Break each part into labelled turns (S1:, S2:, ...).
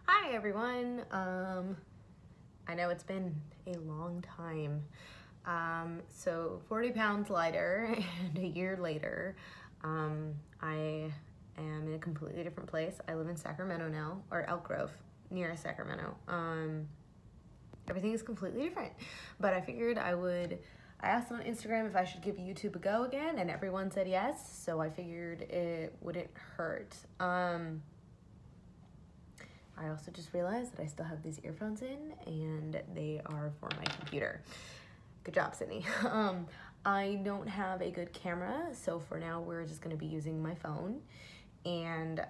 S1: Hi everyone. I know it's been a long time. So 40 pounds lighter and a year later, I am in a completely different place. I live in Sacramento now, or Elk Grove, near Sacramento. Everything is completely different, but I figured I asked on Instagram if I should give YouTube a go again, and everyone said yes, so I figured it wouldn't hurt. I also just realized that I still have these earphones in and they are for my computer. Good job, Sydney. I don't have a good camera, so for now we're just gonna be using my phone. And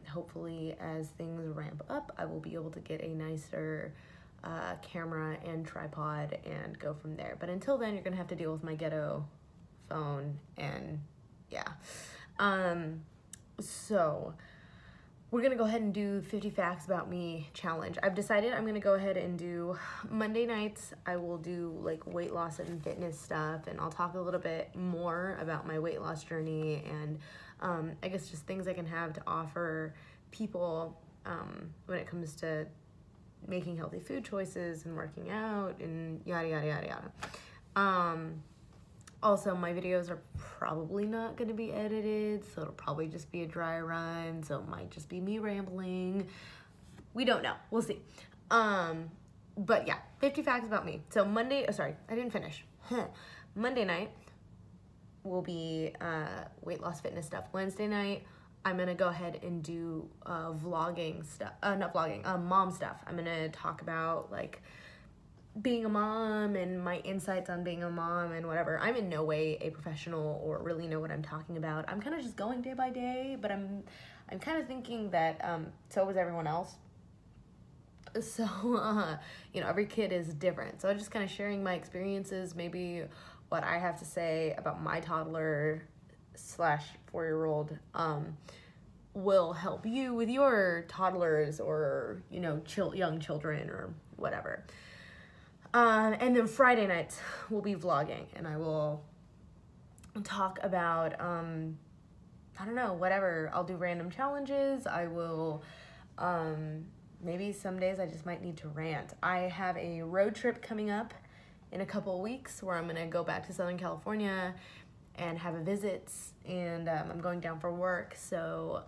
S1: hopefully as things ramp up, I will be able to get a nicer camera and tripod and go from there. But until then, you're gonna have to deal with my ghetto phone and yeah. So we're gonna go ahead and do 50 facts about me challenge. I've decided I'm gonna go ahead and do Monday nights. I will do like weight loss and fitness stuff, and I'll talk a little bit more about my weight loss journey and I guess just things I can have to offer people when it comes to making healthy food choices and working out and yada yada yada yada. Also, my videos are probably not going to be edited, so it'll probably just be a dry run, so it might just be me rambling. We don't know. We'll see. But yeah, 50 facts about me. So Monday, sorry, I didn't finish. Monday night will be weight loss fitness stuff. Wednesday night, I'm going to go ahead and do vlogging stuff. Not vlogging, mom stuff. I'm going to talk about like being a mom and my insights on being a mom and whatever. I'm in no way a professional or really know what I'm talking about. I'm kind of just going day by day, but I'm kind of thinking that so was everyone else. So you know, every kid is different. So I'm just kind of sharing my experiences, maybe what I have to say about my toddler slash 4-year-old will help you with your toddlers or, you know, young children or whatever. And then Friday nights we'll be vlogging, and I will talk about, I don't know, whatever. I'll do random challenges. I will, maybe some days I just might need to rant. I have a road trip coming up in a couple of weeks where I'm gonna go back to Southern California and have a visit, and I'm going down for work, so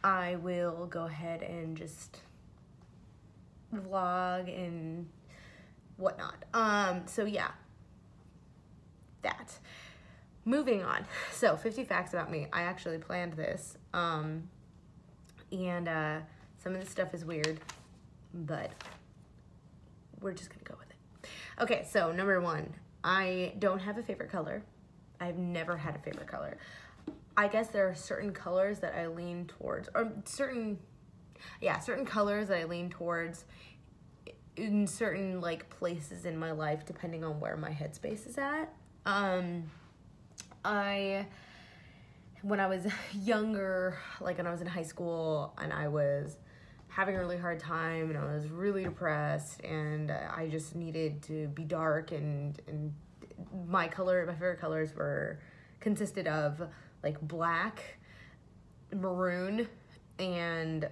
S1: I will go ahead and just vlog and whatnot. So yeah, that. Moving on. So 50 facts about me. I actually planned this. And some of this stuff is weird, but we're just gonna go with it. Okay, so number 1, I don't have a favorite color. I've never had a favorite color. I guess there are certain colors that I lean towards, or certain colors that I lean towards in certain like places in my life depending on where my headspace is at. When I was younger, like when I was in high school and I was having a really hard time and I was really depressed and I just needed to be dark, and my favorite colors consisted of like black, maroon, and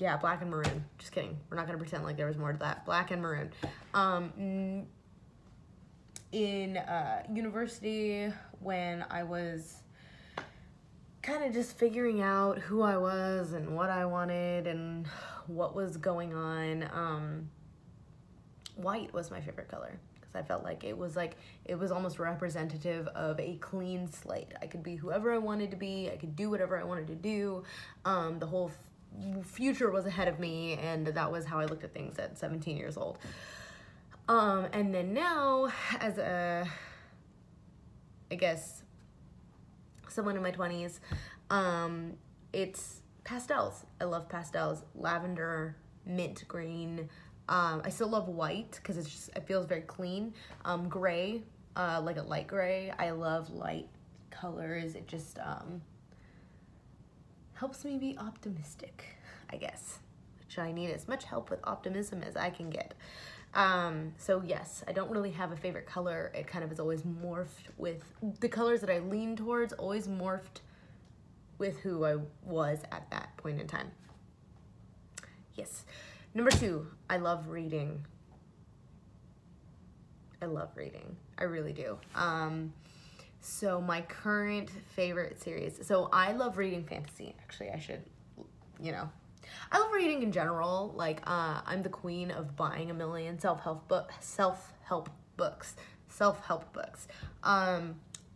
S1: yeah, black and maroon. Just kidding. We're not going to pretend like there was more to that. Black and maroon. In university, when I was kind of just figuring out who I was and what I wanted and what was going on, white was my favorite color. Because I felt like it was almost representative of a clean slate. I could be whoever I wanted to be. I could do whatever I wanted to do. The whole future was ahead of me, and that was how I looked at things at 17 years old. And then now, as I guess someone in my 20s, it's pastels. I love pastels. Lavender, mint green. I still love white because it feels very clean. Gray, like a light gray. I love light colors. It just helps me be optimistic, I guess, which I need as much help with optimism as I can get. So yes, I don't really have a favorite color. It kind of is always morphed with the colors that I lean towards, always morphed with who I was at that point in time. Yes. Number 2, I love reading. I love reading. I really do. So my current favorite series. So I love reading fantasy. Actually, I should, you know. I love reading in general. Like, I'm the queen of buying a million self-help books.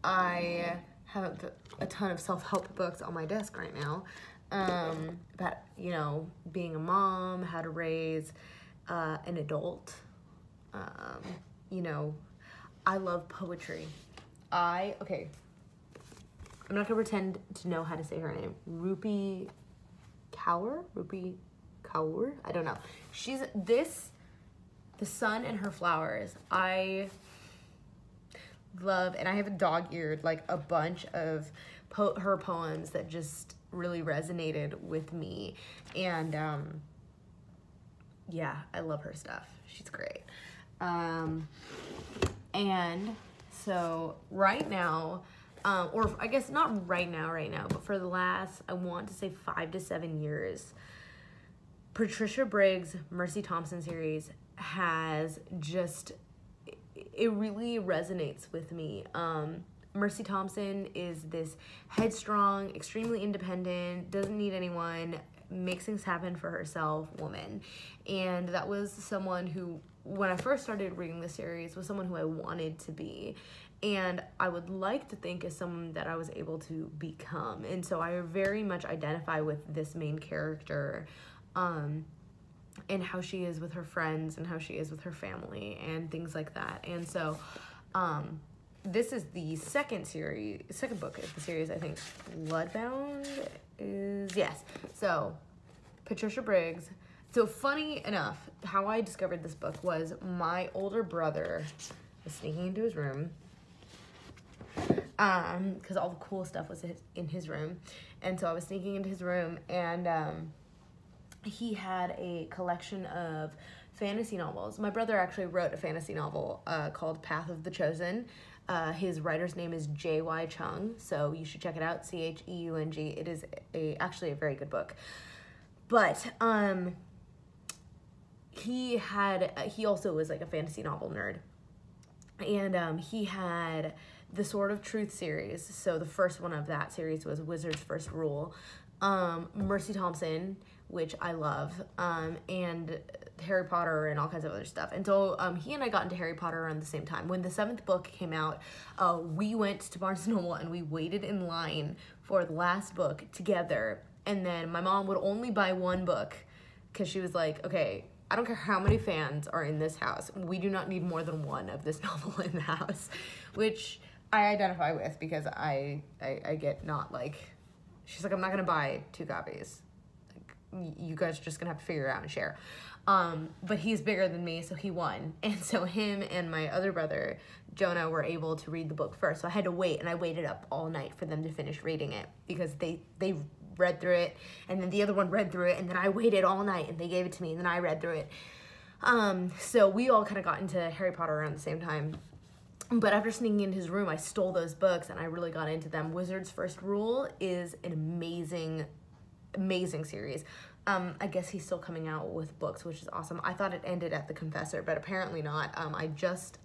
S1: I have a ton of self-help books on my desk right now. About, you know, being a mom, how to raise an adult. You know, I love poetry. Okay, I'm not gonna pretend to know how to say her name. Rupi Kaur? I don't know. She's The Sun and Her Flowers. I love, and I have a dog-eared, like, a bunch of her poems that just really resonated with me. And, yeah, I love her stuff. She's great. And so right now, or I guess not right now, but for the last, I want to say 5 to 7 years, Patricia Briggs' Mercy Thompson series has just, it really resonates with me. Mercy Thompson is this headstrong, extremely independent, doesn't need anyone, makes things happen for herself woman. And that was someone who, when I first started reading the series, was someone who I wanted to be. And I would like to think is someone that I was able to become. And so I very much identify with this main character, and how she is with her friends and how she is with her family and things like that. And so, this is the second book of the series, I think. Bloodbound is, yes. So, Patricia Briggs. So, funny enough, how I discovered this book was my older brother was sneaking into his room, because all the cool stuff was in his room. And so I was sneaking into his room, and he had a collection of fantasy novels. My brother actually wrote a fantasy novel called Path of the Chosen. His writer's name is J.Y. Chung, so you should check it out, Cheung. It is actually a very good book. But he also was like a fantasy novel nerd. And he had the Sword of Truth series. So the first one of that series was Wizard's First Rule. Mercy Thompson, which I love, and Harry Potter and all kinds of other stuff. And so he and I got into Harry Potter around the same time. When the 7th book came out, we went to Barnes & Noble and we waited in line for the last book together. And then my mom would only buy one book because she was like, okay, I don't care how many fans are in this house. We do not need more than one of this novel in the house, which I identify with because I get not like, she's like, I'm not going to buy 2 copies. Like, you guys are just going to have to figure it out and share. But he's bigger than me, so he won. And so him and my other brother, Jonah, were able to read the book first. So I had to wait, and I waited up all night for them to finish reading it because they read through it, and then the other one read through it, and then I waited all night, and they gave it to me, and then I read through it. So we all kind of got into Harry Potter around the same time. But after sneaking into his room, I stole those books, and I really got into them. Wizard's First Rule is an amazing, amazing series. I guess he's still coming out with books, which is awesome. I thought it ended at The Confessor, but apparently not. I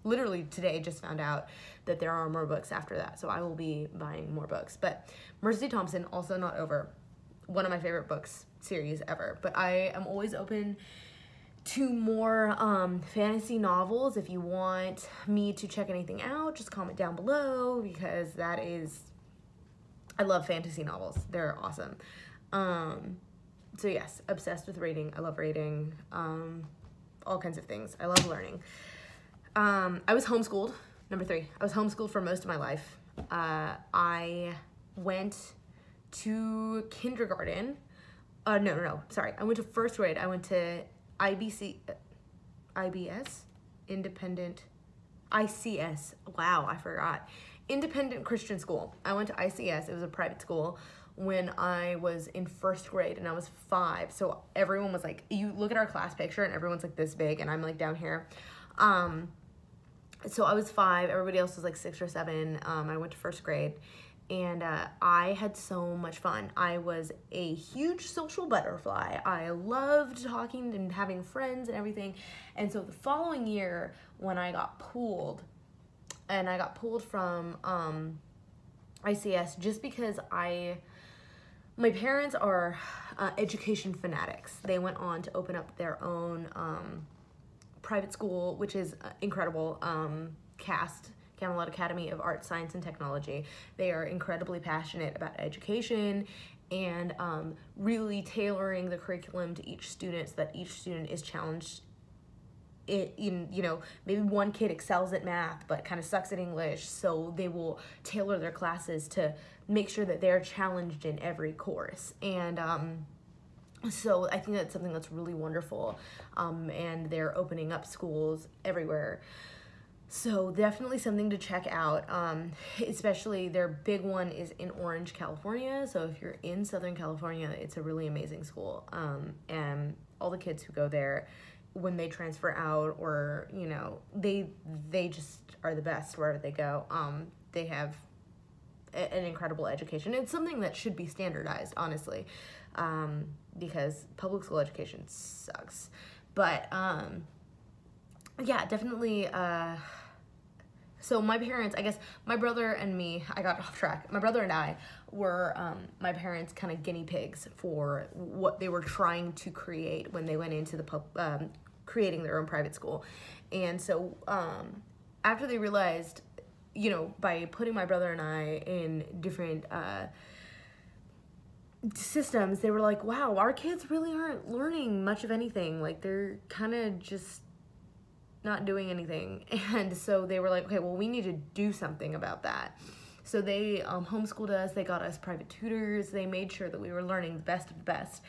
S1: literally today just found out that there are more books after that, so I will be buying more books. But Mercy Thompson, also not over. One of my favorite books series ever. But I am always open to more fantasy novels. If you want me to check anything out, just comment down below, because I love fantasy novels. They're awesome. So yes, obsessed with reading. I love reading, all kinds of things. I love learning. I was homeschooled, number 3. I was homeschooled for most of my life. I went to kindergarten. Sorry. I went to 1st grade. I went to IBS, Independent, ICS. Wow, I forgot. Independent Christian School. I went to ICS. It was a private school when I was in 1st grade, and I was 5. So everyone was like, you look at our class picture and everyone's like this big and I'm like down here. So I was 5, everybody else was like 6 or 7. I went to 1st grade, and I had so much fun. I was a huge social butterfly. I loved talking and having friends and everything. And so the following year, when I got pulled, and I got pulled from ICS just because my parents are education fanatics. They went on to open up their own private school, which is incredible, Camelot Academy of Art, Science, and Technology. They are incredibly passionate about education and really tailoring the curriculum to each student so that each student is challenged maybe one kid excels at math but kind of sucks at English, so they will tailor their classes to make sure that they're challenged in every course. And so I think that's something that's really wonderful, and they're opening up schools everywhere. So definitely something to check out, especially their big one is in Orange, California. So if you're in Southern California, it's a really amazing school. And all the kids who go there, when they transfer out, or, they just are the best wherever they go. They have an incredible education. It's something that should be standardized, honestly, because public school education sucks. But, yeah, definitely, so my parents, I guess my brother and me, I got off track. My brother and I were my parents' kind of guinea pigs for what they were trying to create when they went into the creating their own private school. And so after they realized, by putting my brother and I in different systems, they were like, wow, our kids really aren't learning much of anything. Like, they're kind of just not doing anything. And so they were like, okay, well, we need to do something about that. So they homeschooled us. They got us private tutors. They made sure that we were learning the best of the best.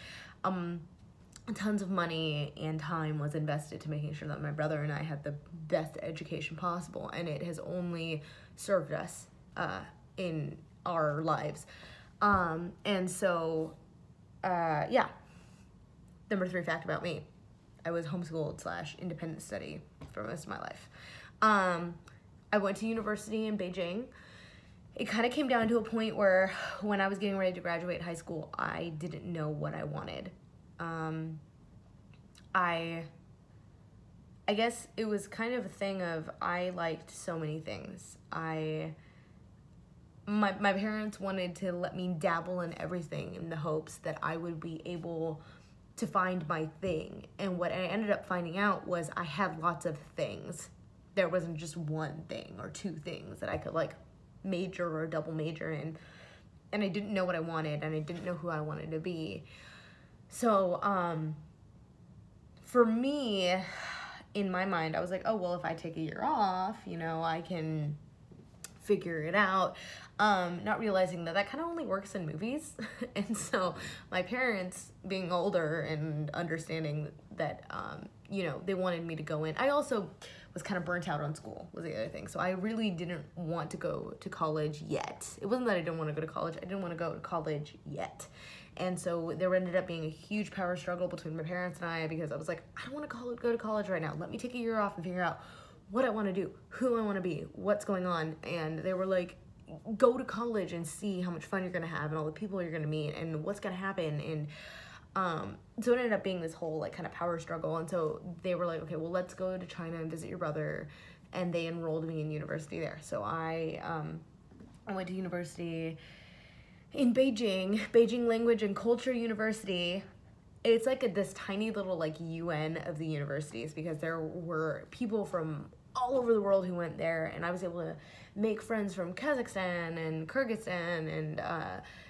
S1: Tons of money and time was invested to making sure that my brother and I had the best education possible, and it has only served us in our lives. And so, yeah. Number 3 fact about me: I was homeschooled / independent study for most of my life. I went to university in Beijing. It kind of came down to a point where when I was getting ready to graduate high school, I didn't know what I wanted. I guess it was kind of a thing of, I liked so many things. My parents wanted to let me dabble in everything in the hopes that I would be able to find my thing. And what I ended up finding out was I had lots of things. There wasn't just one thing or 2 things that I could major or double major in. And I didn't know what I wanted, and I didn't know who I wanted to be. So, for me, in my mind, I was like, oh, well, if I take a year off, I can figure it out. Not realizing that kind of only works in movies. And so my parents, being older and understanding that, they wanted me to go in. I also was kind of burnt out on school, was the other thing. So I really didn't want to go to college yet. It wasn't that I didn't want to go to college. I didn't want to go to college yet. And so there ended up being a huge power struggle between my parents and I, because I was like, I don't want to go to college right now. Let me take a year off and figure out what I want to do, who I want to be, what's going on. And they were like, go to college and see how much fun you're going to have and all the people you're going to meet and what's going to happen. And so it ended up being this whole kind of power struggle. And so they were like, okay, well, let's go to China and visit your brother. And they enrolled me in university there. So I went to university in Beijing Language and Culture University. It's this tiny little UN of the universities, because there were people from all over the world who went there, and I was able to make friends from Kazakhstan and Kyrgyzstan and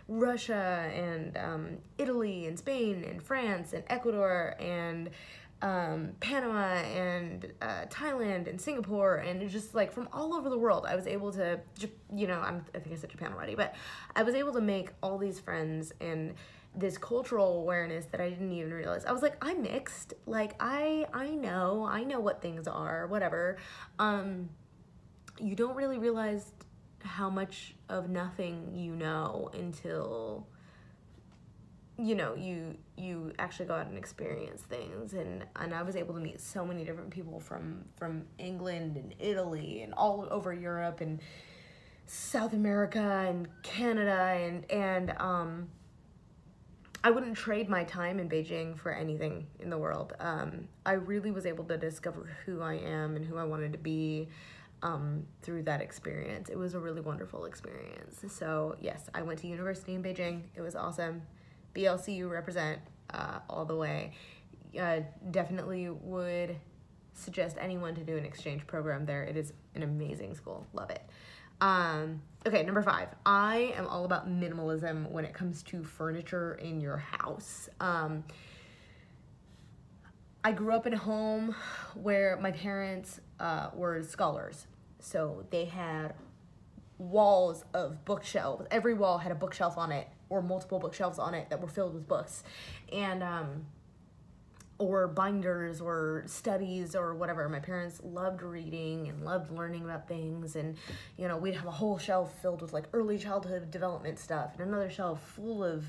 S1: Russia and Italy and Spain and France and Ecuador and Panama and Thailand and Singapore, and just from all over the world. I was able to, I think I said Japan already, but I was able to make all these friends and this cultural awareness that I didn't even realize. I was like, I'm mixed. I know what things are, whatever. You don't really realize how much of nothing you know until you actually go out and experience things. And I was able to meet so many different people from England and Italy and all over Europe and South America and Canada, and I wouldn't trade my time in Beijing for anything in the world. I really was able to discover who I am and who I wanted to be through that experience. It was a really wonderful experience. So yes, I went to university in Beijing. It was awesome. BLCU represent all the way. Definitely would suggest anyone to do an exchange program there. It is an amazing school. Love it. Okay, number 5. I am all about minimalism when it comes to furniture in your house. I grew up in a home where my parents were scholars. So they had walls of bookshelves. Every wall had a bookshelf on it, or multiple bookshelves on it that were filled with books. And or binders or studies or whatever. My parents loved reading and loved learning about things, and you know, we'd have a whole shelf filled with like early childhood development stuff, and another shelf full of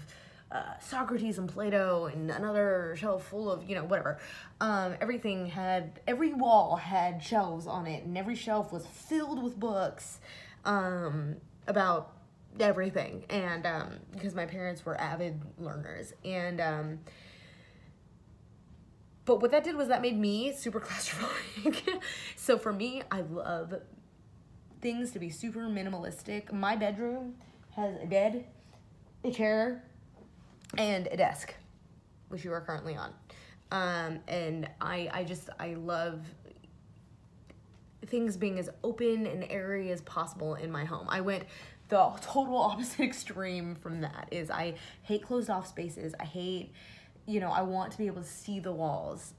S1: Socrates and Plato, and another shelf full of, you know, whatever. Every wall had shelves on it, and every shelf was filled with books about everything, and because my parents were avid learners, and but what that did was that made me super claustrophobic. So for me, I love things to be super minimalistic. My bedroom has a bed, a chair, and a desk, which you are currently on. And I love things being as open and airy as possible in my home. I went the total opposite extreme from that. Is I hate closed off spaces. I hate, you know, I want to be able to see the walls.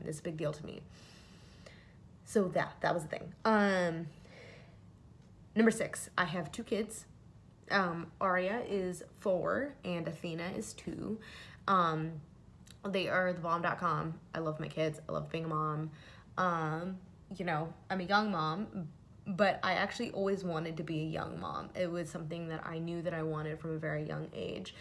S1: It's a big deal to me. So that was the thing. Number 6, I have 2 kids. Aria is 4 and Athena is 2. They are the bomb.com. I love my kids. I love being a mom. You know, I'm a young mom, but I actually always wanted to be a young mom. It was something that I knew that I wanted from a very young age.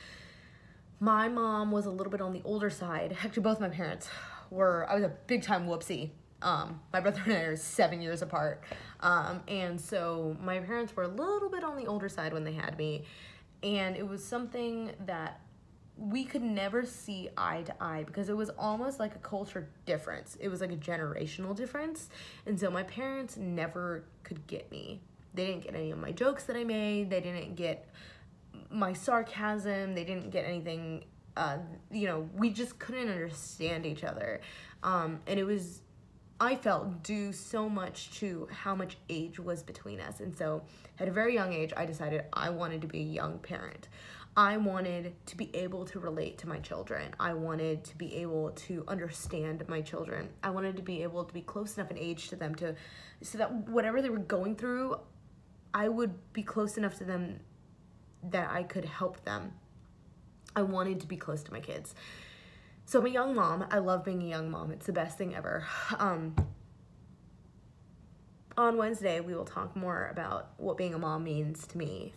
S1: My mom was a little bit on the older side. Actually, both my parents were. I was a big time whoopsie. My brother and I are 7 years apart. And so my parents were a little bit on the older side when they had me. And it was something that we could never see eye to eye because it was almost like a culture difference. It was like a generational difference. And so my parents never could get me. They didn't get any of my jokes that I made. They didn't get my sarcasm. They didn't get anything, you know, we just couldn't understand each other. And it was, I felt, due so much to how much age was between us. And so at a very young age, I decided I wanted to be a young parent. I wanted to be able to relate to my children. I wanted to be able to understand my children. I wanted to be able to be close enough in age to them so that whatever they were going through, I would be close enough to them that I could help them. I wanted to be close to my kids. So I'm a young mom. I love being a young mom. It's the best thing ever. On Wednesday, we will talk more about what being a mom means to me,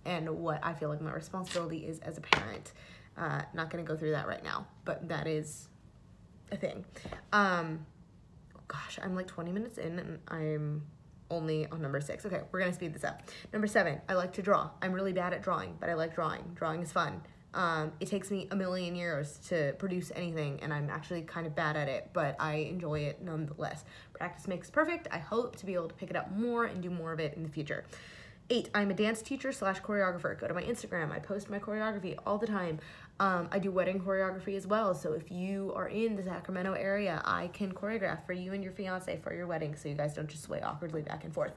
S1: and what I feel like my responsibility is as a parent. Not going to go through that right now, but that is a thing. Gosh, I'm like 20 minutes in, and I'm only on number 6. Okay, we're going to speed this up. Number 7, I like to draw. I'm really bad at drawing, but I like drawing. Drawing is fun. It takes me a million years to produce anything, and I'm actually kind of bad at it, but I enjoy it nonetheless. Practice makes perfect. I hope to be able to pick it up more and do more of it in the future. 8, I'm a dance teacher / choreographer. Go to my Instagram. I post my choreography all the time. I do wedding choreography as well, so if you are in the Sacramento area, I can choreograph for you and your fiance for your wedding, so you guys don't just sway awkwardly back and forth.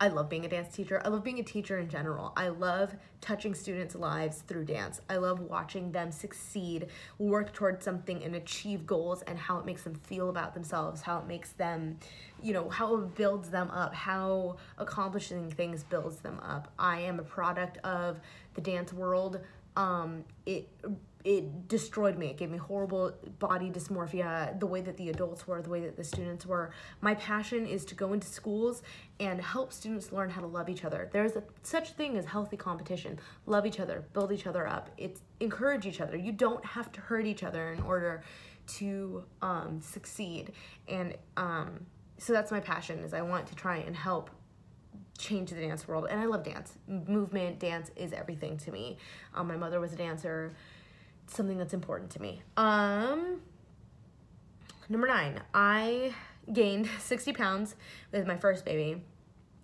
S1: I love being a dance teacher. I love being a teacher in general. I love touching students' lives through dance. I love watching them succeed, work towards something, and achieve goals, and how it makes them feel about themselves, how it makes them, you know, how it builds them up, how accomplishing things builds them up. I am a product of the dance world. It destroyed me. It gave me horrible body dysmorphia, the way that the adults were, the way that the students were. My passion is to go into schools and help students learn how to love each other. There's such thing as healthy competition. Love each other, build each other up. Encourage each other. You don't have to hurt each other in order to succeed. And so that's my passion, is I want to try and help change the dance world. And I love dance. Movement, dance is everything to me. My mother was a dancer. It's something that's important to me. Number 9, I gained 60 pounds with my first baby.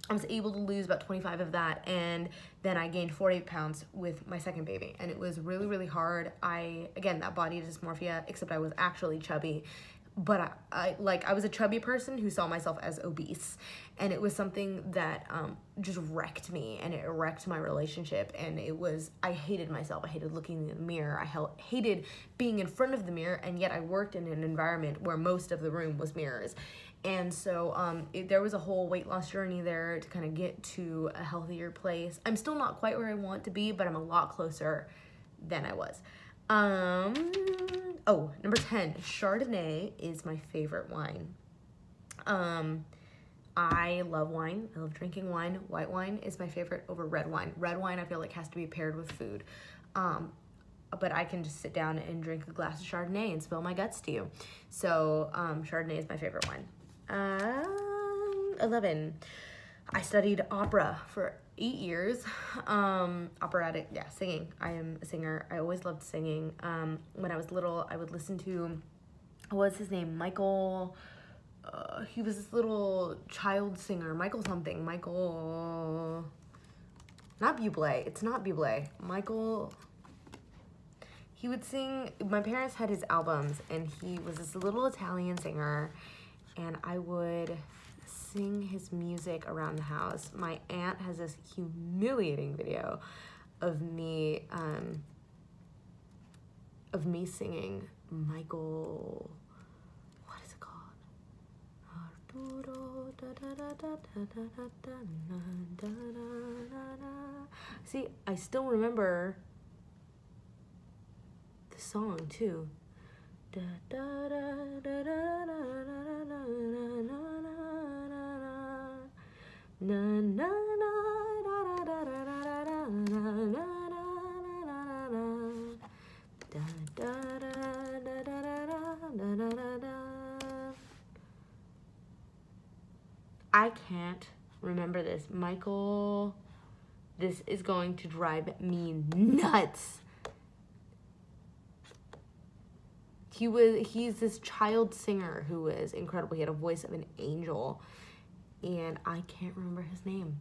S1: I was able to lose about 25 of that, and then I gained 40 pounds with my second baby, and it was really, really hard. Again, that body dysmorphia, except I was actually chubby, but I was a chubby person who saw myself as obese, and it was something that just wrecked me, and it wrecked my relationship, and I hated myself. I hated looking in the mirror. I hated being in front of the mirror, and yet I worked in an environment where most of the room was mirrors. And so there was a whole weight loss journey there to kind of get to a healthier place. I'm still not quite where I want to be, but I'm a lot closer than I was. Number 10, Chardonnay is my favorite wine. I love wine. I love drinking wine. White wine is my favorite over red wine. Red wine I feel like has to be paired with food. But I can just sit down and drink a glass of Chardonnay and spill my guts to you. So Chardonnay is my favorite wine. 11. I studied opera for 8 years. Operatic, singing. I am a singer. I always loved singing. When I was little, I would listen to, what was his name? Michael, he was this little child singer. Michael something. Michael, not Bublé. It's not Bublé. Michael, he would sing, my parents had his albums, and he was this little Italian singer, and I would sing his music around the house. My aunt has this humiliating video of me singing Michael, what is it called? See, I still remember the song too. I can't remember this. Michael, this is going to drive me nuts. He's this child singer who is incredible. He had a voice of an angel, and I can't remember his name.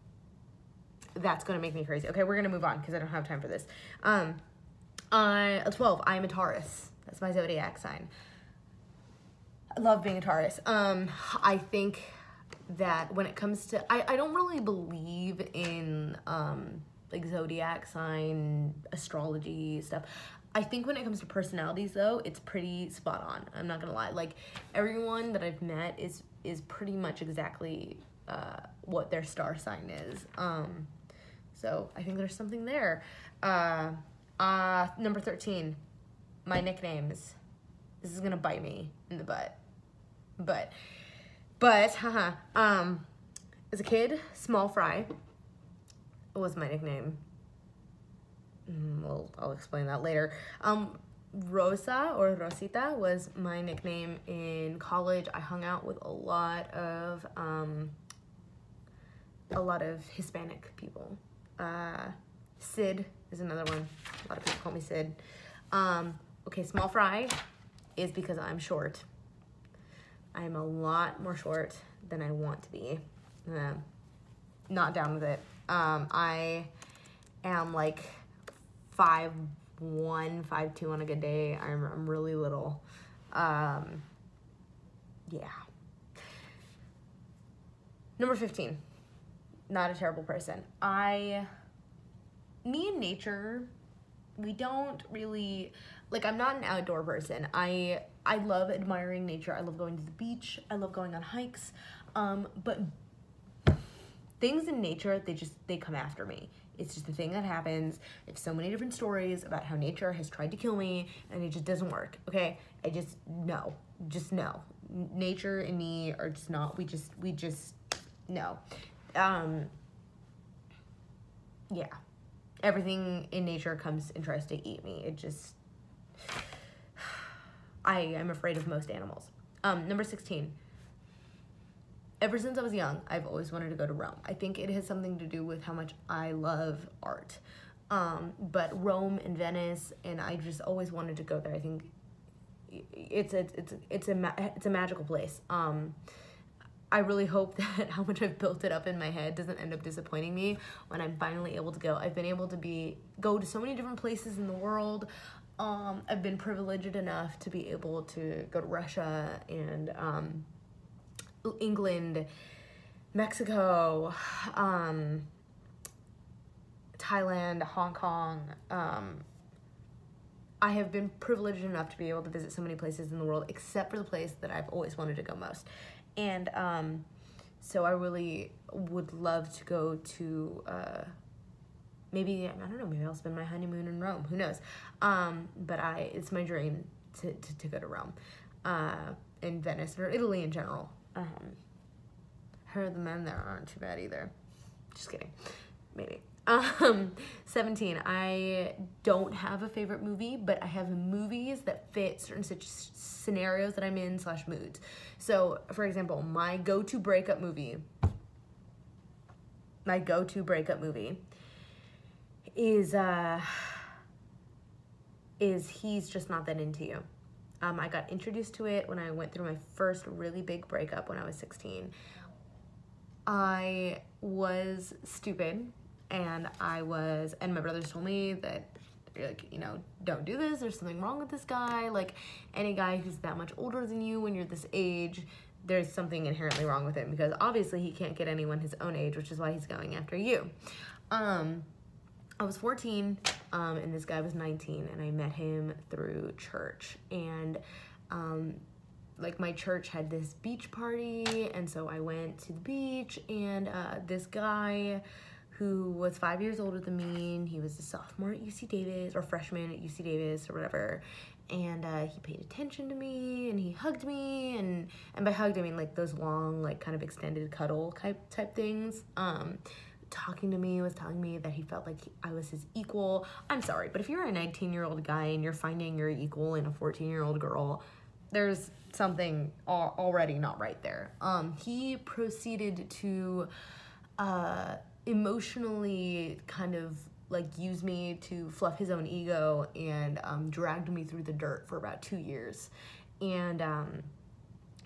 S1: That's gonna make me crazy. Okay, we're gonna move on because I don't have time for this. 12, I am a Taurus. That's my zodiac sign. I love being a Taurus. I think that when it comes to, I don't really believe in like zodiac sign, astrology stuff. I think when it comes to personalities, though, it's pretty spot on. I'm not gonna lie. Like, everyone that I've met is pretty much exactly what their star sign is. So I think there's something there. Number 13, my nicknames. This is gonna bite me in the butt. But, as a kid, Small Fry was my nickname. Well, I'll explain that later. Rosa or Rosita was my nickname in college. I hung out with a lot of Hispanic people. Sid is another one. A lot of people call me Sid. Okay, Small Fry is because I'm short. I'm a lot more short than I want to be. Not down with it. I am like 5'1", 5'2" on a good day. I'm really little. Yeah. Number 15. Not a terrible person. Me and nature, we don't really, like, I'm not an outdoor person. I love admiring nature. I love going to the beach. I love going on hikes. But things in nature, they come after me. It's just a thing that happens. There's so many different stories about how nature has tried to kill me, and it just doesn't work, okay? No. Nature and me are just not, we just, no. Yeah. Everything in nature comes and tries to eat me. I am afraid of most animals. Number 16. ever since I was young, I've always wanted to go to Rome. I think it has something to do with how much I love art. But Rome and Venice, and I just always wanted to go there. I think it's a magical place. I really hope that how much I've built it up in my head doesn't end up disappointing me when I'm finally able to go. I've been able to go to so many different places in the world. I've been privileged enough to be able to go to Russia and England, Mexico, Thailand, Hong Kong. I have been privileged enough to be able to visit so many places in the world, except for the place that I've always wanted to go most. And so I really would love to go to, maybe, I don't know, maybe I'll spend my honeymoon in Rome. Who knows? But it's my dream to go to Rome, and Venice, or Italy in general. Heard the men there aren't too bad either. Just kidding. Maybe. 17. I don't have a favorite movie, but I have movies that fit certain scenarios that I'm in / moods. So, for example, my go-to breakup movie is He's Just Not That Into You. I got introduced to it when I went through my first really big breakup when I was 16. I was stupid, and my brothers told me that, like, you know, don't do this, there's something wrong with this guy. Like, any guy who's that much older than you when you're this age, there's something inherently wrong with him, because obviously he can't get anyone his own age, which is why he's going after you. I was 14, and this guy was 19, and I met him through church. And, like, my church had this beach party, and so I went to the beach, and this guy who was 5 years older than me, and he was a sophomore at UC Davis, or freshman at UC Davis, or whatever, and he paid attention to me, and he hugged me, and by hugged I mean like those long, like, kind of extended cuddle type things. Talking to me, was telling me that he felt like I was his equal. I'm sorry, but if you're a 19-year-old guy and you're finding your equal in a 14-year-old girl, there's something already not right there. He proceeded to emotionally kind of like use me to fluff his own ego, and dragged me through the dirt for about 2 years. And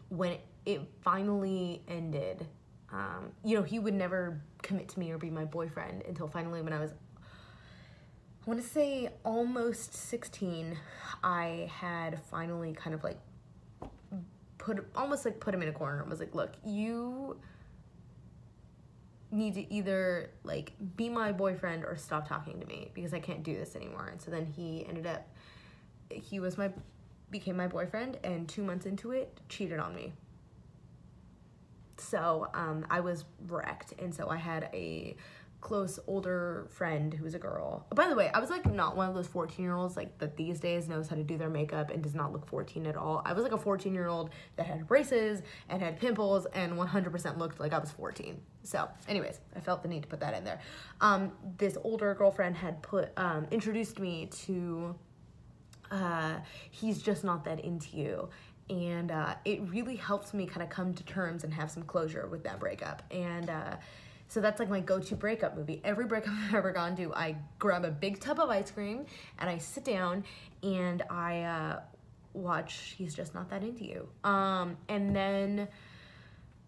S1: when it finally ended, you know, he would never commit to me or be my boyfriend until finally when I was, I want to say almost 16, I had finally kind of like put him in a corner and was like, look, you need to either like be my boyfriend or stop talking to me, because I can't do this anymore. And so then he became my boyfriend, and 2 months into it, cheated on me. So I was wrecked, and so I had a close older friend who was a girl. By the way, I was like not one of those 14-year-olds like that these days knows how to do their makeup and does not look 14 at all. I was like a 14-year-old that had braces and had pimples and 100% looked like I was 14. So anyways, I felt the need to put that in there. This older girlfriend had introduced me to He's Just Not That Into You. And it really helped me kind of come to terms and have some closure with that breakup. And so that's like my go-to breakup movie. Every breakup I've ever gone to, I grab a big tub of ice cream and I sit down and I watch He's Just Not That Into You. And then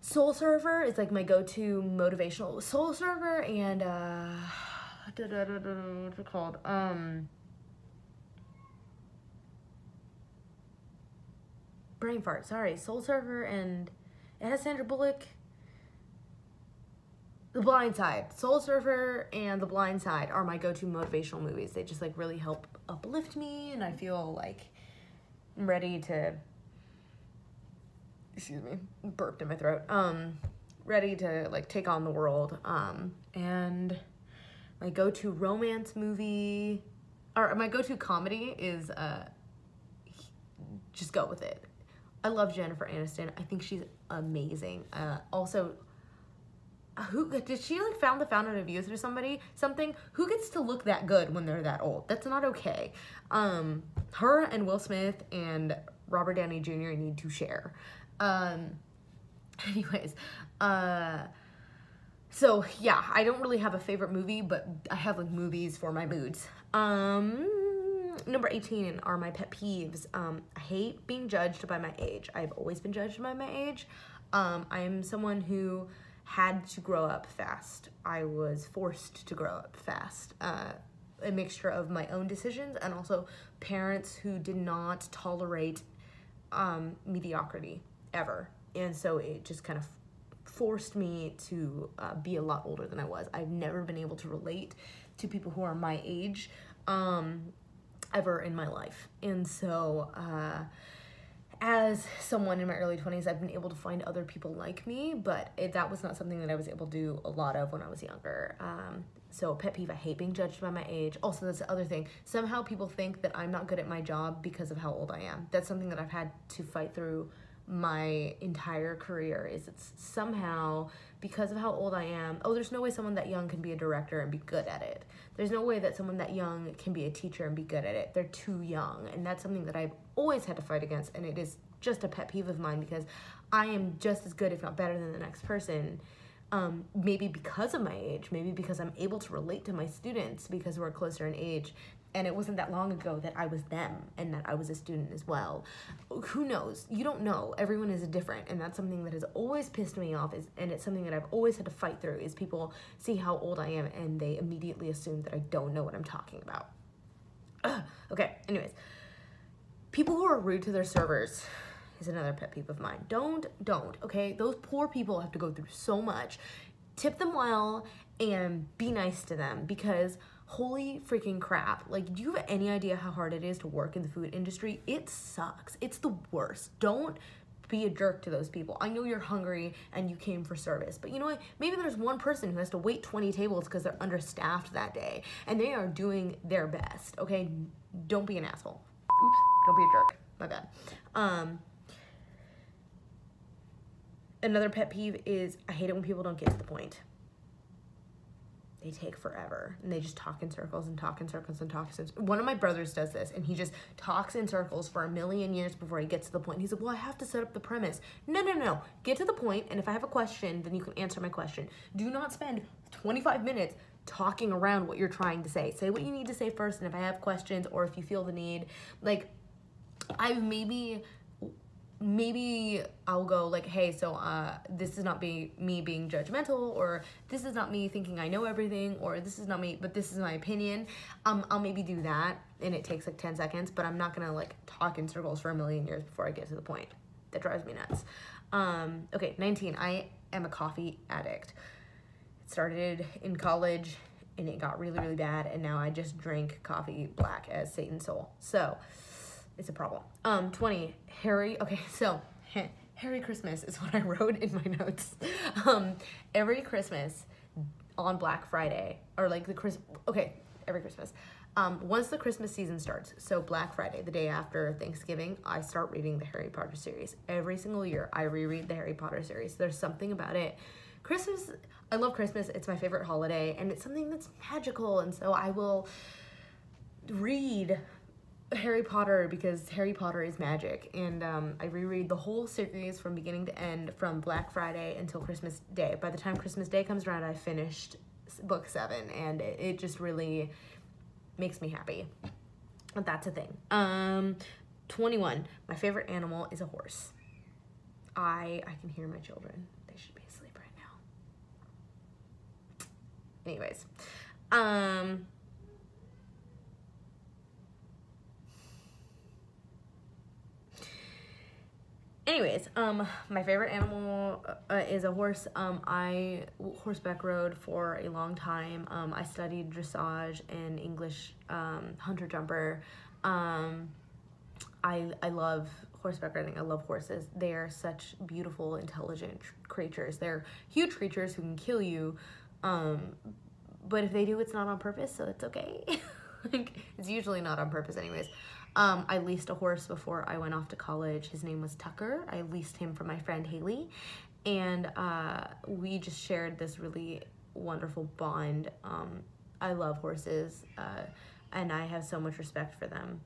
S1: Soul Surfer is like my go-to motivational. Soul Surfer and what's it called? Brain fart, sorry. Soul Surfer, and it has Sandra Bullock. The Blind Side. Soul Surfer and The Blind Side are my go-to motivational movies. They just like really help uplift me, and I feel like I'm ready to, excuse me, burped in my throat. Ready to like take on the world. And my go-to romance movie, or my go-to comedy is Just Go With It. I love Jennifer Aniston. I think she's amazing. Also, who did she like found the Fountain of Youth or something? Who gets to look that good when they're that old? That's not okay. Her and Will Smith and Robert Downey Jr. need to share. Anyways, So yeah, I don't really have a favorite movie, but I have like movies for my moods. Number 18 are my pet peeves. I hate being judged by my age. I've always been judged by my age. I am someone who had to grow up fast. I was forced to grow up fast. A mixture of my own decisions and also parents who did not tolerate mediocrity ever. And so it just kind of forced me to be a lot older than I was. I've never been able to relate to people who are my age ever in my life. And so as someone in my early 20s, I've been able to find other people like me, but that was not something that I was able to do a lot of when I was younger. So pet peeve, I hate being judged by my age. Also, that's the other thing. Somehow people think that I'm not good at my job because of how old I am. That's something that I've had to fight through my entire career, is it's somehow because of how old I am. Oh, there's no way someone that young can be a director and be good at it. There's no way that someone that young can be a teacher and be good at it. They're too young. And that's something that I've always had to fight against. And it is just a pet peeve of mine because I am just as good, if not better than the next person. Maybe because of my age, maybe because I'm able to relate to my students because we're closer in age. And it wasn't that long ago that I was them and that I was a student as well. Who knows? You don't know. Everyone is different. And that's something that has always pissed me off, and it's something that I've always had to fight through, is people see how old I am and they immediately assume that I don't know what I'm talking about. Okay, anyways. People who are rude to their servers is another pet peeve of mine. Don't, okay? Those poor people have to go through so much. Tip them well and be nice to them, because holy freaking crap. Like, do you have any idea how hard it is to work in the food industry? It sucks. It's the worst. Don't be a jerk to those people. I know you're hungry and you came for service, but you know what? Maybe there's one person who has to wait 20 tables because they're understaffed that day and they are doing their best, okay? Don't be an asshole. Oops, don't be a jerk. My bad. Another pet peeve is I hate it when people don't get to the point. They take forever and they just talk in circles and talk in circles and talk in circles. One of my brothers does this, and he just talks in circles for a million years before he gets to the point. He's like, well, I have to set up the premise. No. Get to the point, and if I have a question, then you can answer my question. Do not spend 25 minutes talking around what you're trying to say. Say what you need to say first, and if I have questions or if you feel the need, like, I've maybe I'll go like, hey, so this is not me being judgmental, or this is not me thinking I know everything, or this is not me, but this is my opinion. I'll maybe do that, and it takes like 10 seconds, but I'm not gonna like talk in circles for a million years before I get to the point. That drives me nuts. Okay, 19, I am a coffee addict. It started in college, and it got really, really bad, and now I just drink coffee black as Satan's soul. So it's a problem. 20, Harry Christmas is what I wrote in my notes. Every Christmas on Black Friday, or like every Christmas. Once the Christmas season starts, so Black Friday, the day after Thanksgiving, I start reading the Harry Potter series. Every single year, I reread the Harry Potter series. There's something about it. Christmas, I love Christmas. It's my favorite holiday, and it's something that's magical, and so I will read Harry Potter because Harry Potter is magic, and I reread the whole series from beginning to end from Black Friday until Christmas Day. By the time Christmas Day comes around, I finished book 7, and it just really makes me happy. But that's a thing. 21, my favorite animal is a horse. I can hear my children. They should be asleep right now. Anyways, my favorite animal is a horse. I horseback rode for a long time. I studied dressage and English hunter jumper. I love horseback riding. I love horses. They are such beautiful, intelligent creatures. They're huge creatures who can kill you, but if they do, it's not on purpose, so it's okay. Like, it's usually not on purpose anyways. I leased a horse before I went off to college. His name was Tucker. I leased him from my friend Haley, and we just shared this really wonderful bond. I love horses, and I have so much respect for them.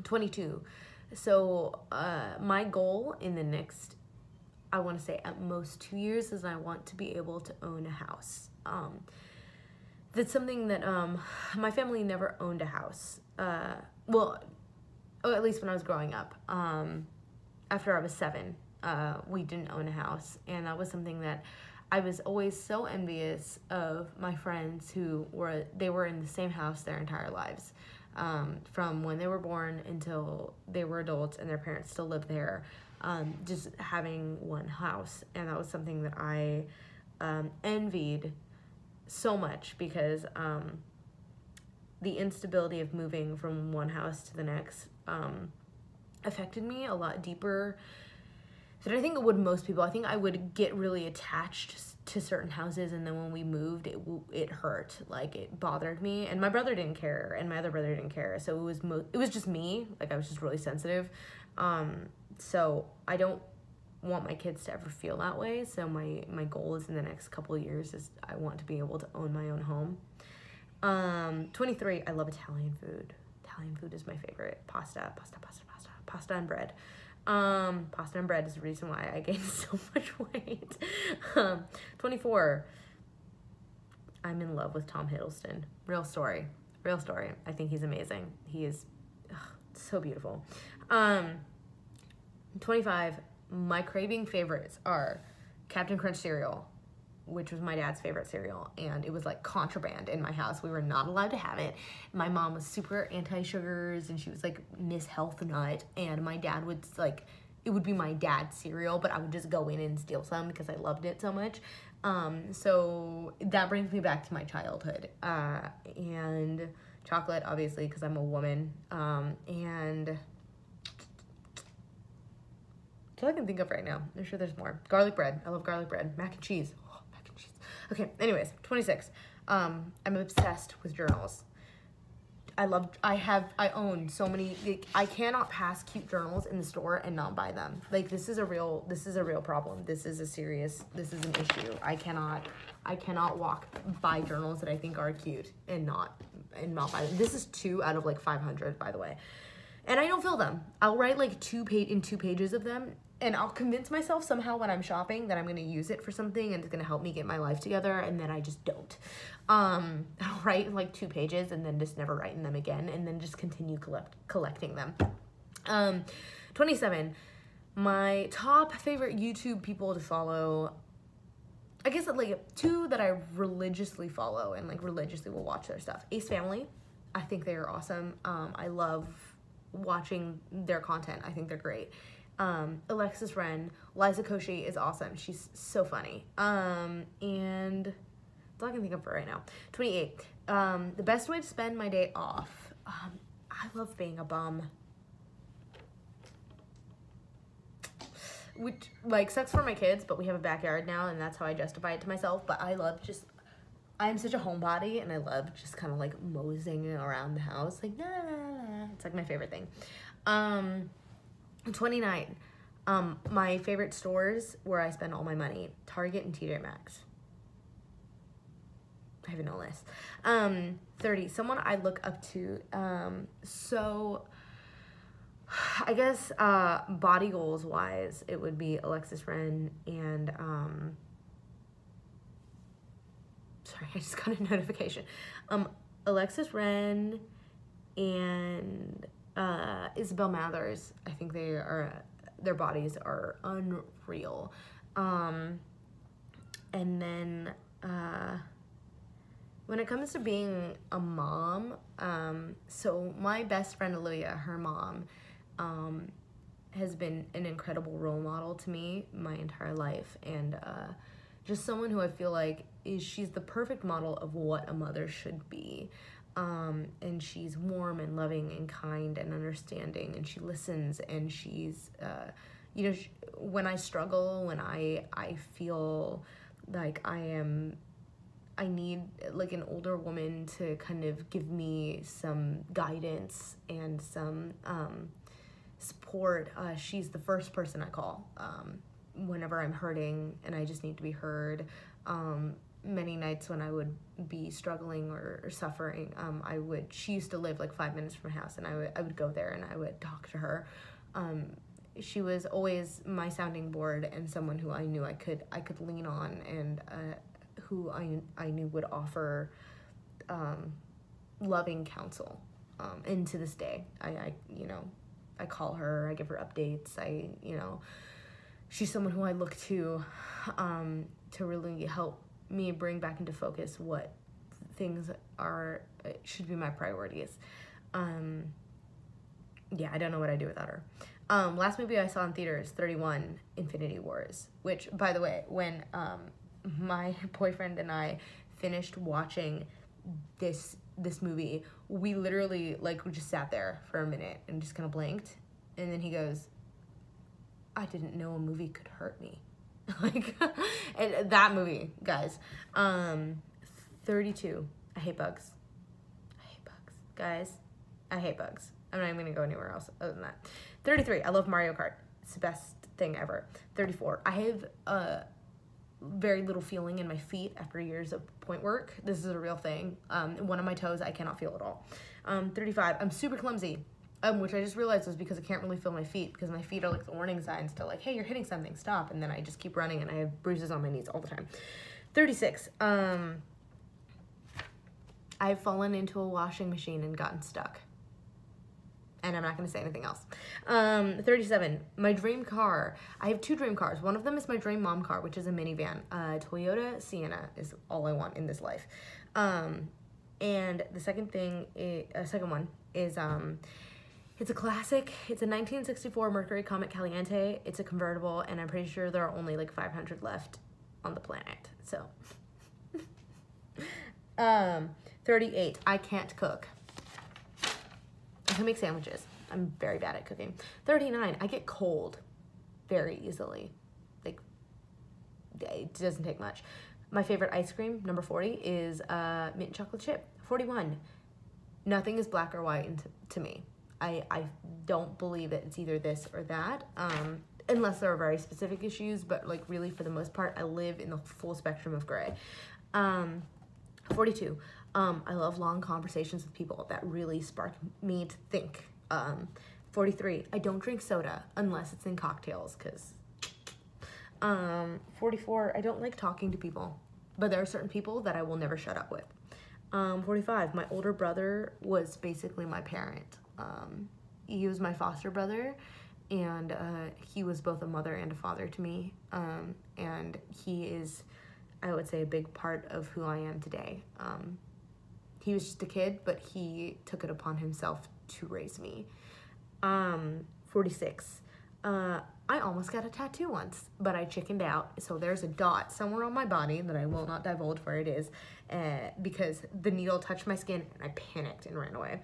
S1: 22. So my goal in the next I want to say at most 2 years, is I want to be able to own a house. That's something that my family never owned a house. Well, at least when I was growing up. After I was 7, we didn't own a house, and that was something that I was always so envious of my friends who were in the same house their entire lives, from when they were born until they were adults and their parents still lived there, just having one house. And that was something that I envied so much, because the instability of moving from one house to the next affected me a lot deeper than I think it would most people. I think I would get really attached to certain houses, and then when we moved, it hurt. Like, it bothered me, and my brother didn't care, and my other brother didn't care. So it was just me. Like, I was just really sensitive. So I don't want my kids to ever feel that way. So my goal is in the next couple of years is I want to be able to own my own home. 23, I love Italian food. Italian food is my favorite. Pasta and bread. Pasta and bread is the reason why I gained so much weight. 24, I'm in love with Tom Hiddleston. Real story. I think he's amazing. He is so beautiful. 25, my craving favorites are Captain Crunch cereal, which was my dad's favorite cereal, and it was like contraband in my house. We were not allowed to have it. My mom was super anti-sugars, and she was like Miss Health Nut, and my dad would like, it would be my dad's cereal, but I would just go in and steal some because I loved it so much. So that brings me back to my childhood. And chocolate, obviously, because I'm a woman. And that's all I can think of right now. I'm sure there's more. Garlic bread. I love garlic bread. Mac and cheese. Oh, mac and cheese. Okay, anyways, 26. I'm obsessed with journals. I own so many, like, I cannot pass cute journals in the store and not buy them. Like, this is a real problem. This is an issue. I cannot walk by journals that I think are cute and not buy them. This is 2 out of like 500, by the way. And I don't fill them. I'll write like 2 pages of them, and I'll convince myself somehow when I'm shopping that I'm going to use it for something and it's going to help me get my life together, and then I just don't. I'll write like 2 pages and then just never write in them again, and then just continue collecting them. 27, my top favorite YouTube people to follow, I guess like 2 that I religiously follow and like religiously will watch their stuff. Ace Family, I think they are awesome. I love watching their content. I think they're great. Alexis Ren, Liza Koshy is awesome. She's so funny. And that's all I can think of for right now. 28, the best way to spend my day off. I love being a bum. Which, like, sucks for my kids, but we have a backyard now, and that's how I justify it to myself. But I'm such a homebody, and I love just kind of like moseying around the house. Like, it's like my favorite thing. 29, my favorite stores where I spend all my money, Target and TJ Maxx. I have no list. 30, someone I look up to, so I guess body goals wise, it would be Alexis Ren and sorry, I just got a notification. Alexis Ren and Isabel Mathers. I think their bodies are unreal. And then when it comes to being a mom, so my best friend Olivia, her mom, has been an incredible role model to me my entire life, and just someone who I feel like she's the perfect model of what a mother should be. And she's warm and loving and kind and understanding, and she listens, and she's, when I struggle, when I feel like I need like an older woman to kind of give me some guidance and some support, she's the first person I call whenever I'm hurting and I just need to be heard. Many nights when I would be struggling or suffering, she used to live like 5 minutes from her house, and I would go there and I would talk to her. she was always my sounding board and someone who I knew I could lean on, and who I knew would offer loving counsel. And to this day, I call her, I give her updates, she's someone who I look to really help me bring back into focus what things should be my priorities. Yeah, I don't know what I'd do without her. Last movie I saw in theaters, 31, Infinity Wars, which, by the way, when my boyfriend and I finished watching this movie, we literally, like, we just sat there for a minute and just kind of blinked, and then he goes, I didn't know a movie could hurt me. Like, and that movie, guys. 32, I hate bugs. Guys, I hate bugs. I'm not even gonna go anywhere else other than that. 33, I love Mario Kart. It's the best thing ever. 34, I have very little feeling in my feet after years of point work. This is a real thing. One of my toes, I cannot feel at all. 35, I'm super clumsy, which I just realized was because I can't really feel my feet, because my feet are like the warning signs to, like, hey, you're hitting something, stop. And then I just keep running and I have bruises on my knees all the time. 36, I've fallen into a washing machine and gotten stuck. And I'm not going to say anything else. 37, my dream car. I have two dream cars. One of them is my dream mom car, which is a minivan. Toyota Sienna is all I want in this life. And the second one is, it's a classic. It's a 1964 Mercury Comet Caliente. It's a convertible, and I'm pretty sure there are only like 500 left on the planet. So, 38, I can't cook. I can make sandwiches. I'm very bad at cooking. 39, I get cold very easily. Like, it doesn't take much. My favorite ice cream, number 40, is mint chocolate chip. 41, nothing is black or white to me. I don't believe that it's either this or that, unless there are very specific issues, but like really for the most part, I live in the full spectrum of gray. 42, I love long conversations with people that really spark me to think. 43, I don't drink soda unless it's in cocktails, because 44, I don't like talking to people, but there are certain people that I will never shut up with. 45, my older brother was basically my parent. He was my foster brother, and he was both a mother and a father to me, and he is, I would say, a big part of who I am today. He was just a kid, but he took it upon himself to raise me. 46, I almost got a tattoo once, but I chickened out, so there's a dot somewhere on my body that I will not divulge where it is, because the needle touched my skin, and I panicked and ran away.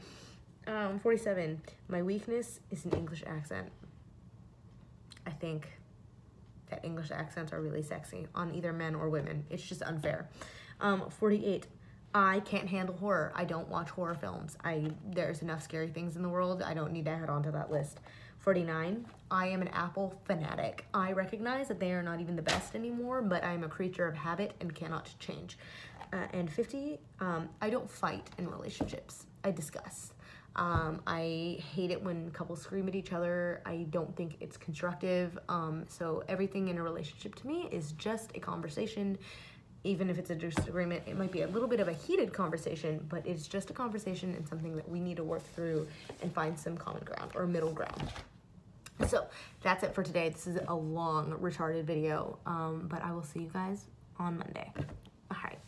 S1: 47, my weakness is an English accent. I think that English accents are really sexy on either men or women. It's just unfair. 48, I can't handle horror. I don't watch horror films. There's enough scary things in the world. I don't need to add on to that list. 49, I am an Apple fanatic. I recognize that they are not even the best anymore, but I'm a creature of habit and cannot change. And 50, I don't fight in relationships. I discuss. I hate it when couples scream at each other. I don't think it's constructive. So everything in a relationship to me is just a conversation. Even if it's a disagreement, it might be a little bit of a heated conversation, but it's just a conversation and something that we need to work through and find some common ground or middle ground. So that's it for today. This is a long, retarded video, but I will see you guys on Monday. All right.